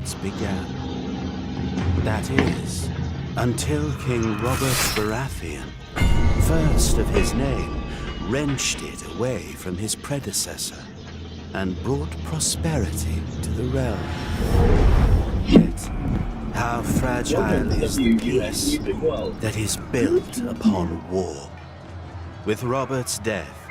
revolts began. That is, until King Robert Baratheon, first of his name, wrenched it away from his predecessor and brought prosperity to the realm. Yet, how fragile is the peace that is built upon war? With Robert's death,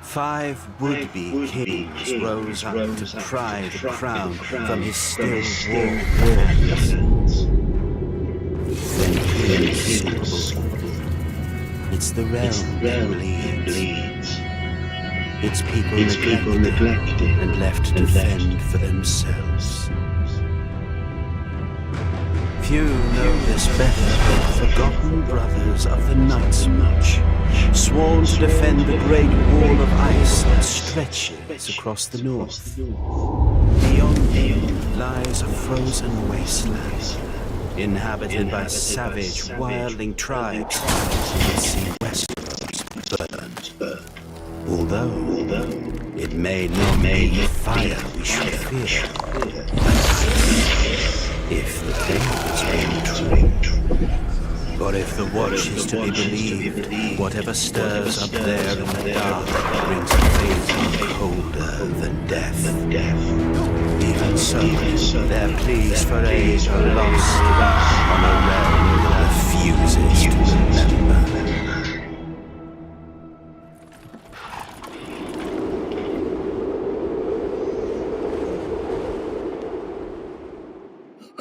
5 would-be kings rose up to pry the crown from his still warm hands. Then King spoke. It's the realm that bleeds. Its people neglected and left to fend for themselves. Few know this better than the forgotten brothers of the Night's Watch, sworn to defend the great wall of ice that stretches across the north. Beyond lies a frozen wasteland, inhabited by savage, wildling tribes that see Westeros burnt. Although it may not be the fire we should fear, but ice, if the tale is true. For if the Watch is to be believed, whatever stirs up there in the dark brings a fate colder than death. Even so, their pleas for aid are lost on a realm that refuses to remember.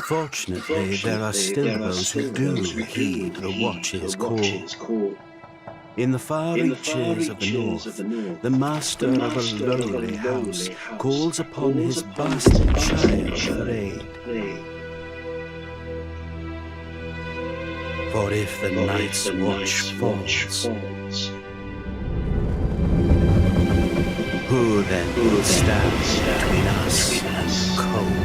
Fortunately, there are still those who do heed the Watch's call. In the far reaches of the north, the master of a lowly house calls upon his bastard child for aid. For if the Night's Watch falls, who then will stand between us and cold?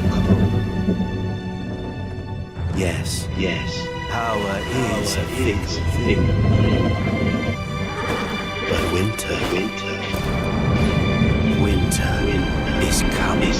Yes, power is a fickle thing. But winter is coming.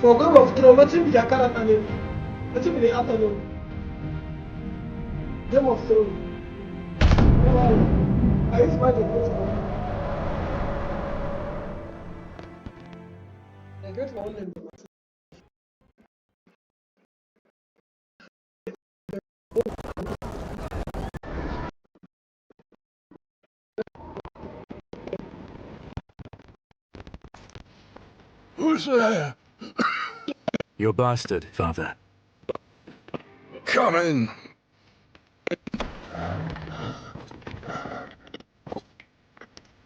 For Game of Thrones, wetin be their character name? Wetin be the actor name? Game of Thrones. I use my first one. I get my own name. Who's there? Your bastard, father. Come in.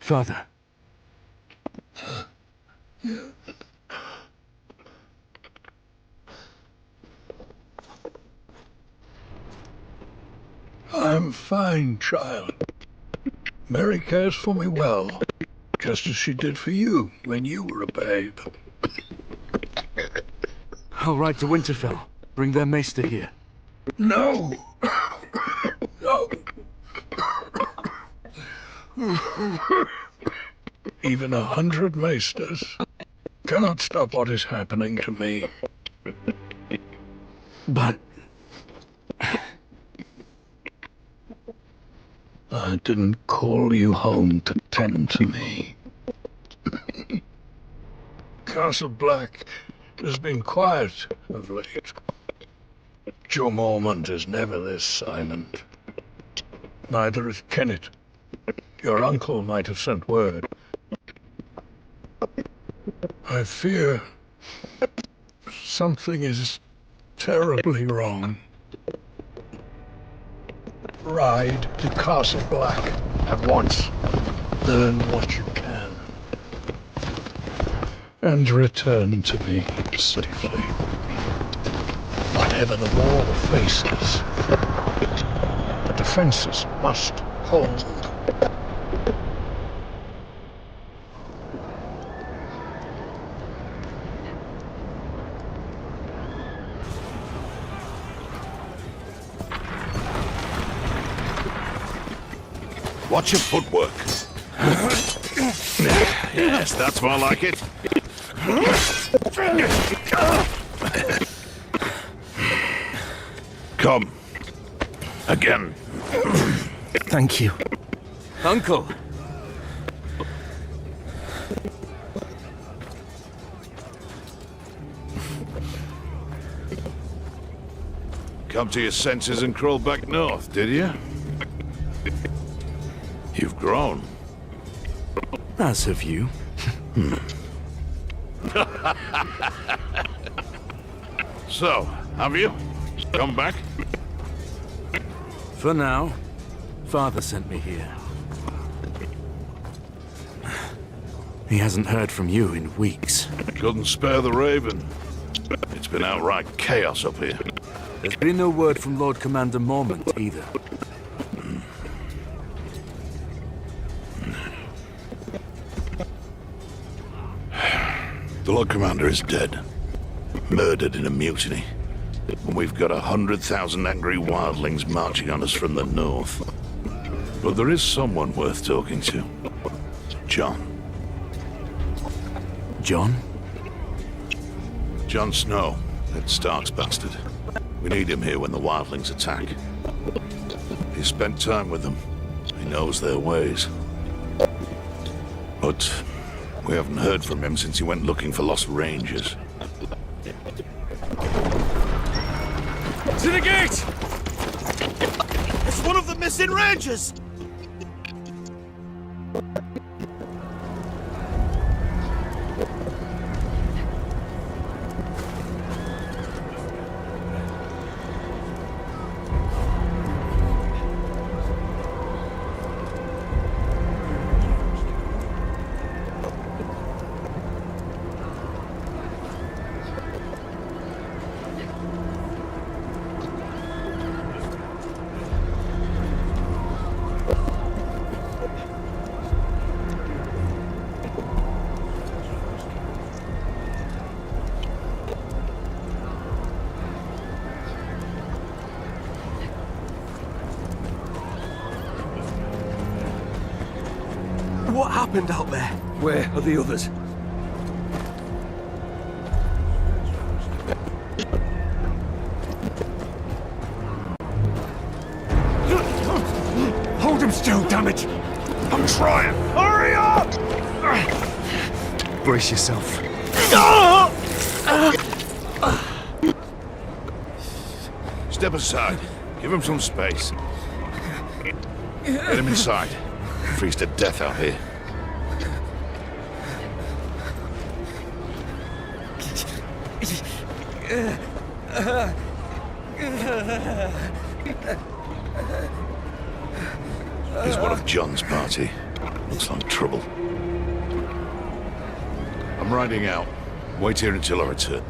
Father. I'm fine, child. Mary cares for me well. just as she did for you when you were a babe. I'll ride to Winterfell. Bring their maester here. No! No! Even 100 maesters cannot stop what is happening to me. But I didn't call you home to tend to me. Castle Black has been quiet of late. Joe Mormont is never this silent. Neither is Kennet. Your uncle might have sent word. I fear something is terribly wrong. Ride to Castle Black at once. Learn what you can. And return to me safely. Whatever the war faces, the defenses must hold. Watch your footwork. Yes, that's more like it. Come. Again. Thank you. Uncle! Come to your senses and crawl back north, did you? You've grown. As have you. So, have you? Come back? For now, Father sent me here. He hasn't heard from you in weeks. Couldn't spare the Raven. It's been outright chaos up here. There's been no word from Lord Commander Mormont either. The Lord Commander is dead. Murdered in a mutiny. And we've got 100,000 angry wildlings marching on us from the north. But there is someone worth talking to. Jon. Jon? Jon Snow, that Stark's bastard. We need him here when the wildlings attack. He spent time with them. He knows their ways. But we haven't heard from him since he went looking for lost rangers. To the gate! It's one of the missing rangers! What happened out there? Where are the others? Hold him still, damn it! I'm trying! Hurry up! Brace yourself. Step aside. Give him some space. Get him inside. Freeze to death out here. He's one of Jon's party. Looks like trouble. I'm riding out. Wait here until I return.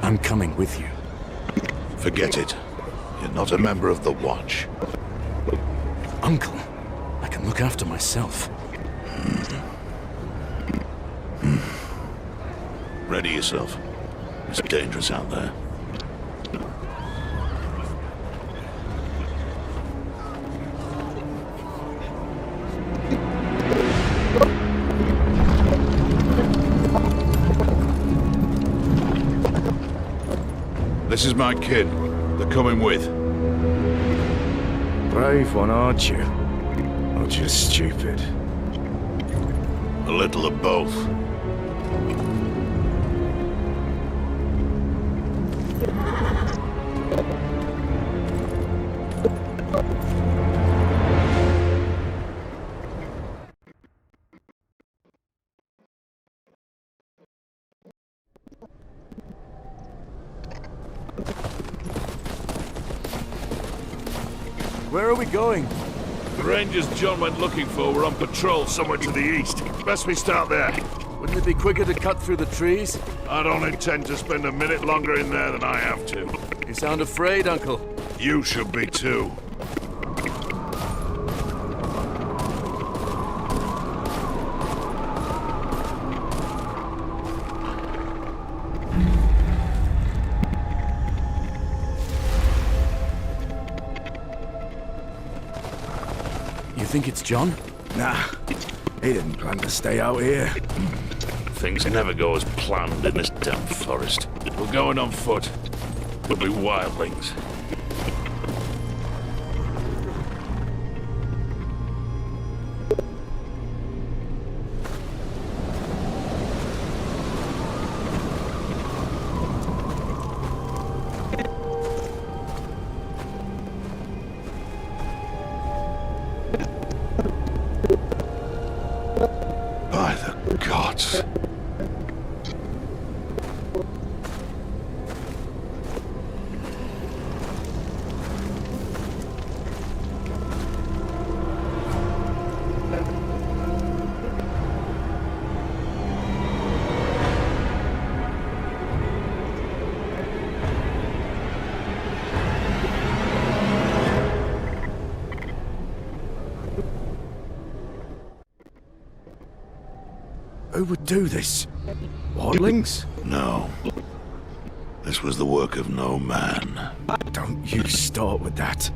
I'm coming with you. Forget it. You're not a member of the Watch. Uncle, I can can look after myself. Ready yourself. It's dangerous out there. This is my kid. They're coming with. Brave one, aren't you? Or just stupid? A little of both. Where are we going? The Rangers John went looking for were on patrol somewhere to the east. Best we start there. Wouldn't it be quicker to cut through the trees? I don't intend to spend a minute longer in there than I have to. You sound afraid, Uncle. You should be too. You think it's John? Nah, he didn't plan to stay out here. Things never go as planned in this damn forest. We're going on foot. We'll be wildlings. By the gods. Who would do this? Wildlings? No. This was the work of no man. Don't you start with that.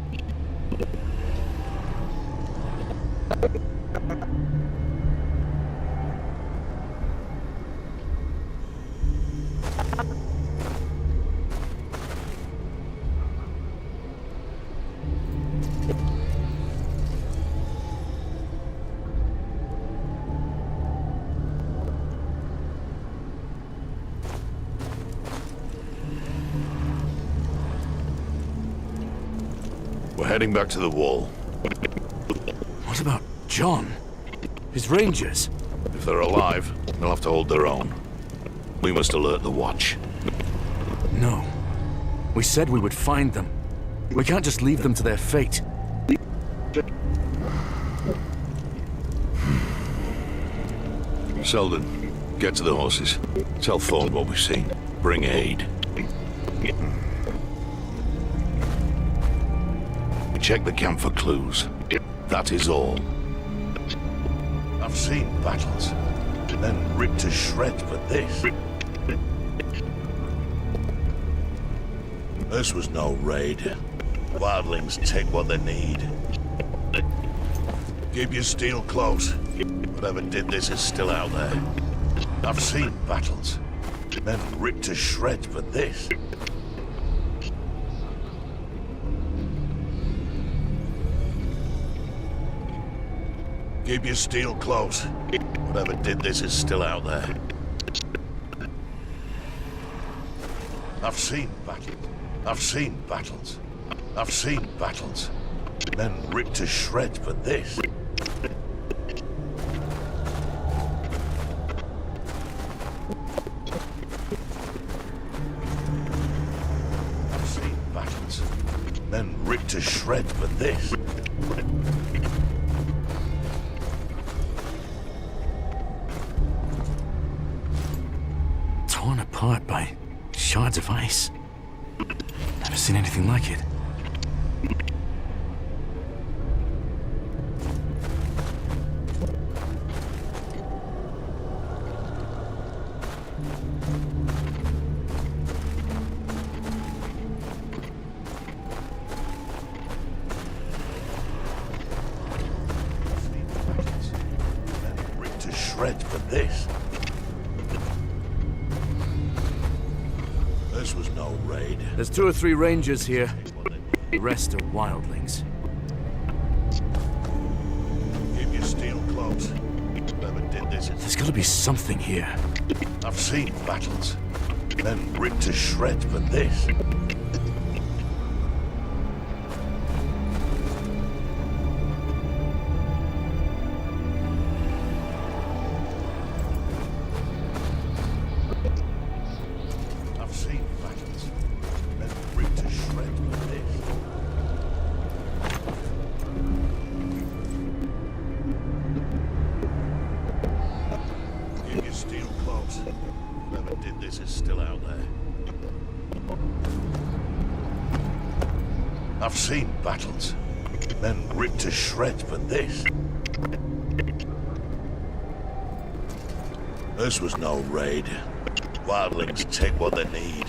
We're heading back to the wall. What about John? His rangers? If they're alive, they'll have to hold their own. We must alert the watch. No. We said we would find them. We can't just leave them to their fate. Selden, get to the horses. Tell Thorne what we've seen. Bring aid. Check the camp for clues. That is all. I've seen battles, then ripped to shreds, but this was no raid. Wildlings take what they need. Keep your steel close. Whatever did this is still out there. I've seen battles, then ripped to shreds, but this. Keep your steel close. Whatever did this is still out there. I've seen battles. I've seen battles. I've seen battles. Then ripped to shreds, but this. I've seen battles. Then ripped to shreds, but this. Torn apart by shards of ice. Never seen anything like it. shreds for this. This was no raid. There's 2 or 3 rangers here. The rest are wildlings. Keep your steel close. Whoever did this, There's gotta be something here. I've seen battles. Men ripped to shreds for this. I've seen battles. Men ripped to shreds for this. Keep your steel close. Whoever did this is still out there. I've seen battles. Men ripped to shreds for this. This was no raid. Wildlings take what they need.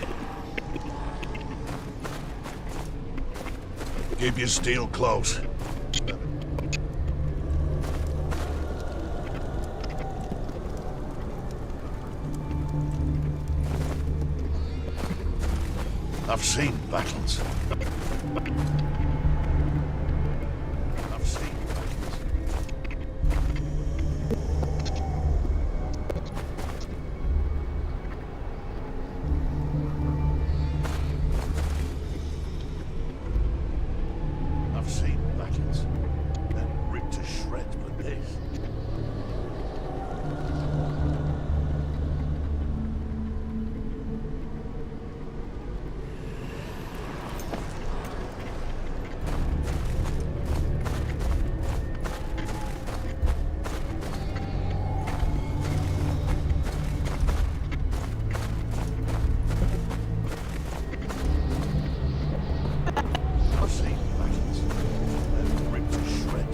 Keep your steel close. I've seen battles. I've seen battles. I've seen battles. Men ripped to shreds for this. I've seen battles. Men ripped to shreds for this.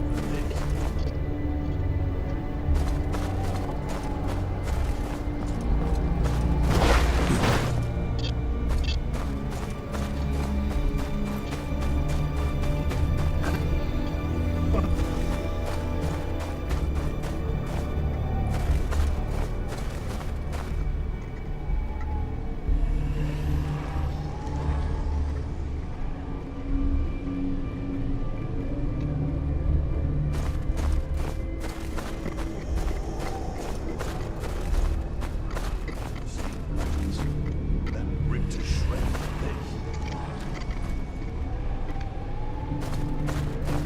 Men ripped to shreds for this.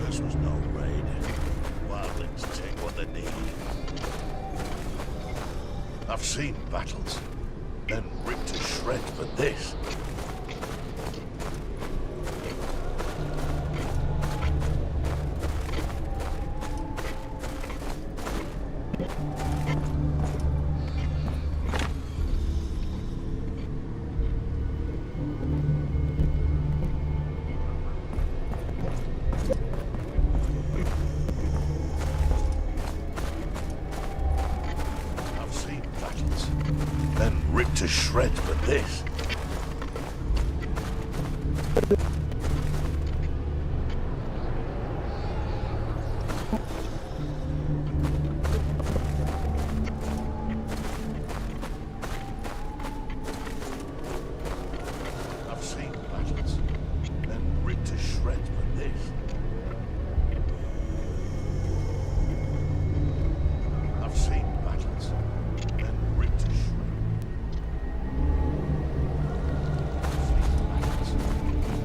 This was no raid. Wildlings take what they need. I've seen battles. Men ripped to shreds for this. I've seen battles. Men ripped to shreds for this. I've seen battles. Men ripped to shreds for this. I've seen battles. Men ripped to shreds.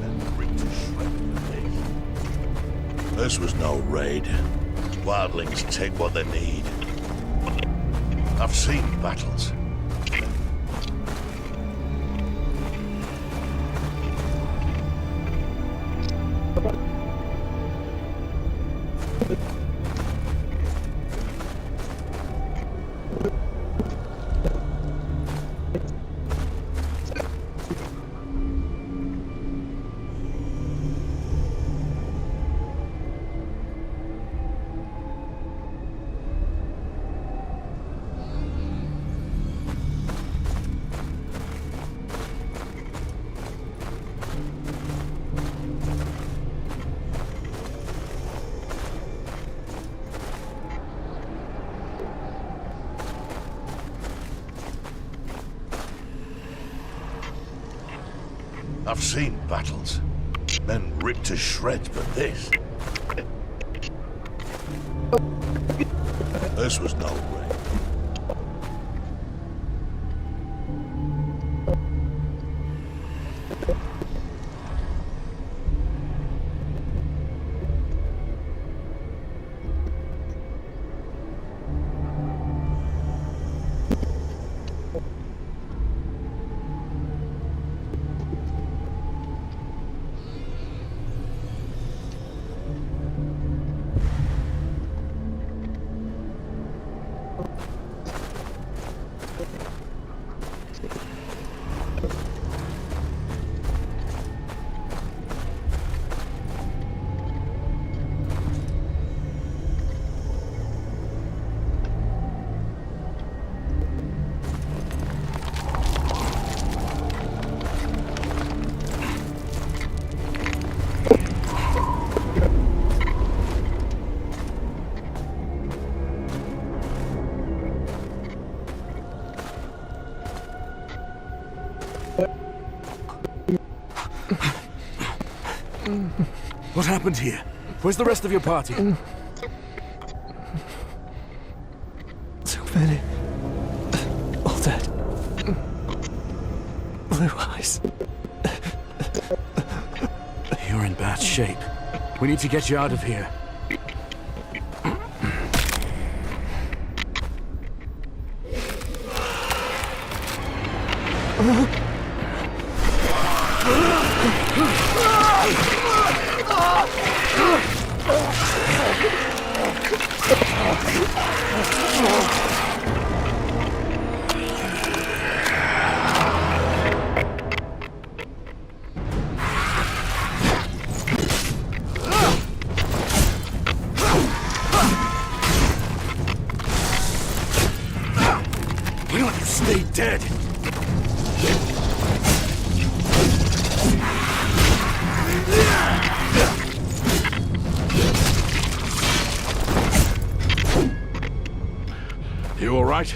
Men ripped to shreds for this. This was no raid. Wildlings take what they need. I've seen battles. I've seen battles. Men ripped to shreds, but this... This was no way. What happened here? Where's the rest of your party? So many. All dead. Blue eyes. You're in bad shape. We need to get you out of here. Why don't you stay dead? You all right?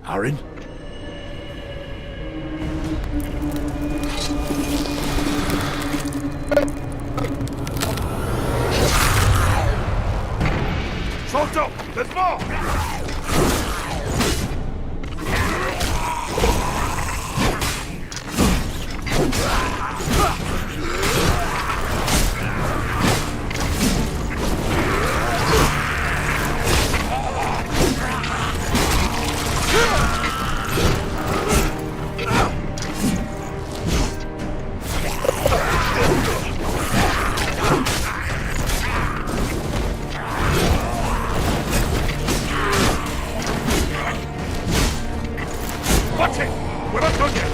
Aaron? Solto! There's more! Watch it! We're not done yet!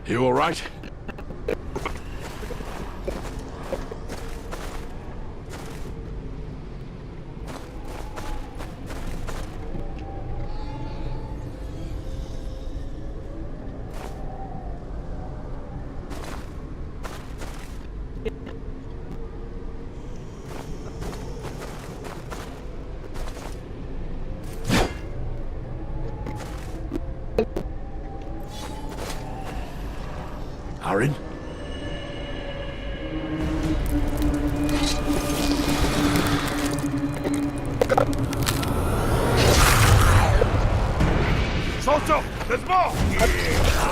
You all right? Aaron? Salto! There's more!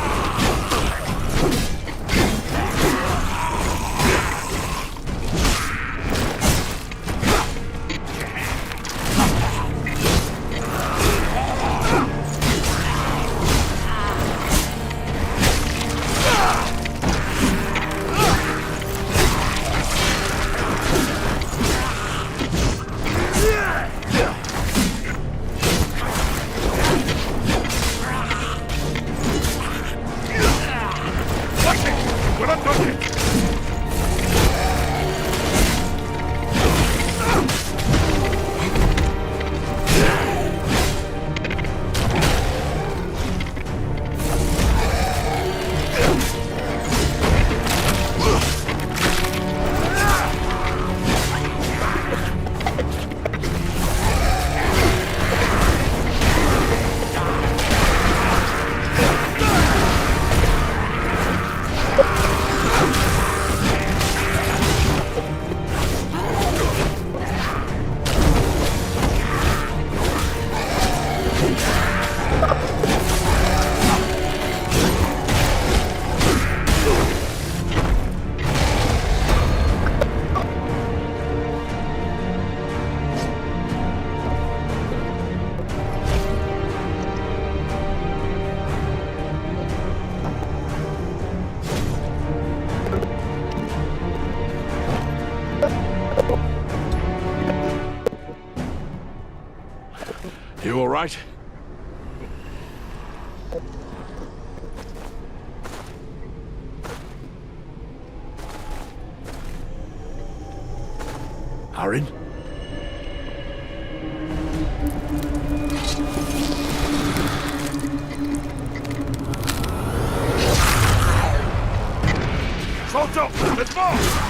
We're not done yet! You all right? Aaron? Salto! There's more!